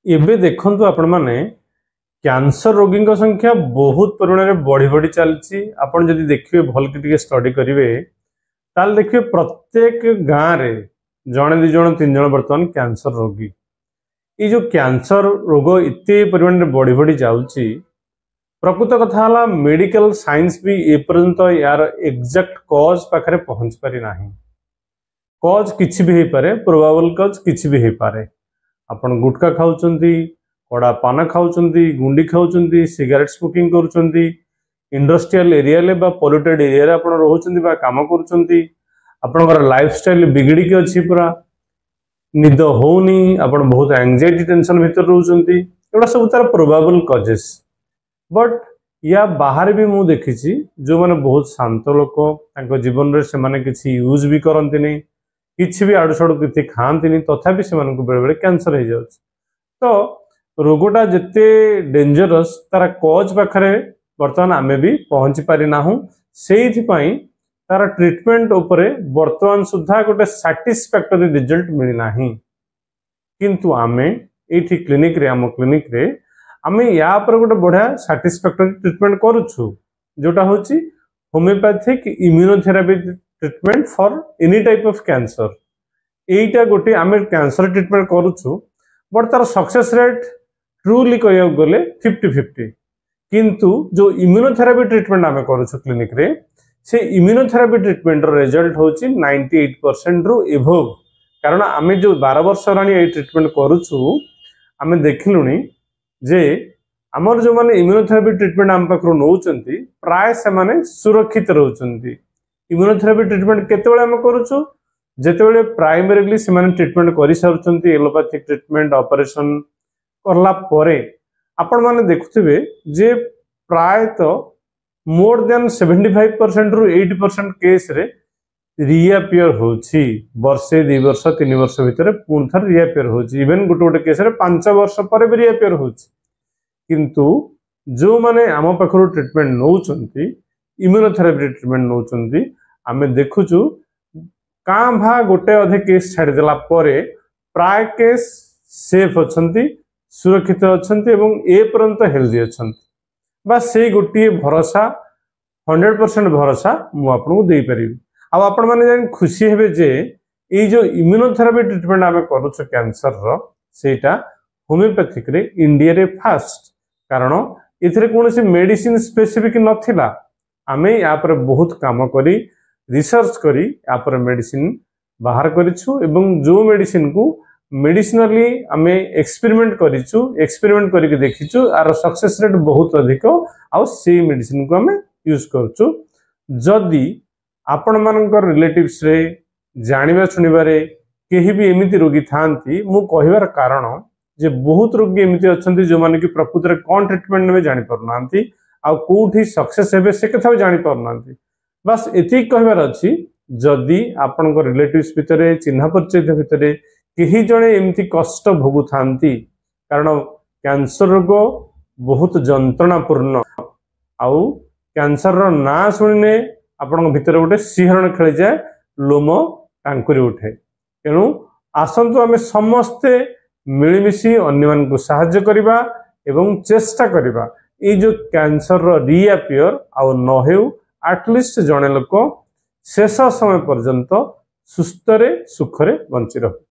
एबे देखंतु आपण माने कैंसर रोगी संख्या बहुत परिमाण में बढ़ी बढ़ी चलती। आपण जदि देखिए भल के स्टडी करेंगे ताल देखिए प्रत्येक गाँव रे जड़े दि जन तीन जन बर्तमान कैंसर रोगी। ये जो कैंसर रोग इतने परिमाण में बढ़ी बढ़ी जाऊँची प्रकृत कथा है मेडिकल साइंस भी एपर्यंत यार एग्जैक्ट कॉज पाखे पहुंच पारि नाही। कॉज किछि भी हो पारे, प्रोबेबल कॉज किछि भी हो पारे। आपण गुटखा खाउचंती, कड़ा पान खाउचंती, गुंडी खाउचंती, सिगरेट स्मोकिंग करूचंती, इंडस्ट्रियल एरिया ले बा पॉल्यूटेड एरिया रे आपण रहउचंती बा काम करूचंती, आपनकर लाइफस्टाइल बिगड़ी के अछि, पूरा निद होउनी, आपण बहुत एंजाइटी टेंशन भीतर रहउचंती। एडा सब तार प्रोबेबल कॉजेस। बट या बाहर भी मु देखिछि जो माने बहुत शांत लोक तांको जीवन रे से माने किछि यूज भी करंती नहीं, किछि भी आडू साडू किछि खांती नहीं, तथापि से मानक बेले बेले कैंसर हो जाउछ। तो रोगटा जते डेंजरस तार कॉज पाखरे वर्तमान आमे भी पहुंची पारि नाहु। सेहि पई तार ट्रीटमेंट उपरे वर्तमान सुधा गोटे सैटिस्फैक्टरी रिजल्ट मिली नाही। किंतु आमे एठी क्लिनिक रे आम क्लिनिक रे आमे या पर गोटे बढ़िया सैटिस्फैक्टरी ट्रीटमेंट करूछु, जोटा होची homeopathic immunotherapy treatment for any type of cancer. एटा गोटे आमे कैंसर ट्रीटमेंट करूछु, बट तार सक्सेस रेट ट्रूली कहियो गले 50-50। किंतु जो इम्यूनोथेरापी ट्रीटमेंट आमे करूछु क्लिनिक रे, से इम्यूनोथेरापी ट्रीटमेंट रो रिजल्ट होची 98% रु एभव। कारण आमे जो 12 वर्ष रानी ए ट्रीटमेंट करूछु, आमे देखिलुनी जे आमर जो माने इम्यूनोथेरापी ट्रीटमेंट आम पाखरु नौचंती प्राय से माने सुरक्षित रहउचंती। इम्यूनोथेरापी ट्रीटमेंट केतेबेले हम करूछु, जेतेबेले प्राइमरीली से माने ट्रीटमेंट करि सारुचंती, एलोपैथिक ट्रीटमेंट ऑपरेशन करला परे आपण माने देखुथिबे जे प्राय तो मोर देन 75% रु 80% केस रे रिअपियर होची। वर्षे 2 वर्ष 3 वर्ष भितर पुन थर रिअपियर होची। इवन गोटे गोटे केस रे 5 वर्ष पर भी रिअपियर होची। किंतु जो माने आम पाखरु ट्रीटमेंट नौचंती, इम्यूनोथेरापी ट्रीटमेंट नौचंती, आमे देखुछु कां भा गोटे अधे केस छाड़ी देला परे प्राय केस सेफ अछंती, सुरक्षित अछंती एवं ए पर्यंत हेल्दी अछंती। बस से गोटे भरोसा 100% भरोसा मु आपन को दे परिबी। आ आपण माने जान खुशी हेबे जे ए जो इम्यूनोथेरापी ट्रीटमेंट आमे करूछु कैंसर रो, सेटा होमियोपैथिक रे इंडिया रे फास्ट। कारण इथरे कोनोसी मेडिसिन स्पेसिफिक नथिला। आमे या पर बहुत काम करी रिसर्च करी या पर मेडिसिन बाहर करिछु एवं जो मेडिसिन को मेडिसिनली आमे एक्सपेरिमेंट करिछु, एक्सपेरिमेंट करके देखिछु, आर सक्सेस रेट बहुत अधिक। आ से मेडिसिन को आमे यूज करछु। जदि आपण मानकर रिलेटिव्स रे जानिबा सुनिबारे केही भी एमिति रोगी थांती, मु कहिबार कारण जे बहुत रोगी एमिति अछंती जो माने कि प्रकृत रे कोन ट्रीटमेंट ने जानि परनांती, आ कोठी सक्सेस हेबे से कथा भी जानि परनांती। बस एति कहिबार अछि, जदि आपन को रिलेटिव्स भितरे चिन्ह परिचय भितरे केही जणे एमिति कष्ट भोगु थांती, कारण कैंसर रोग बहुत जंत्रणापूर्ण। आउ कैंसर रो ना सुनिने आपन भितर गोटे सिहरण खेली जाए, लोम टांकुरी उठे। तेणु आसंतु आमे समस्ते मिलमिशी अन्य मान को सहाय्य करिबा एवं चेष्टा करिबा ए जो कैंसर रो रिअपियर आ न हेउ, एटलिस्ट जणे लोक शेष समय पर्यंत सुस्थ रे सुख रे बंची रह।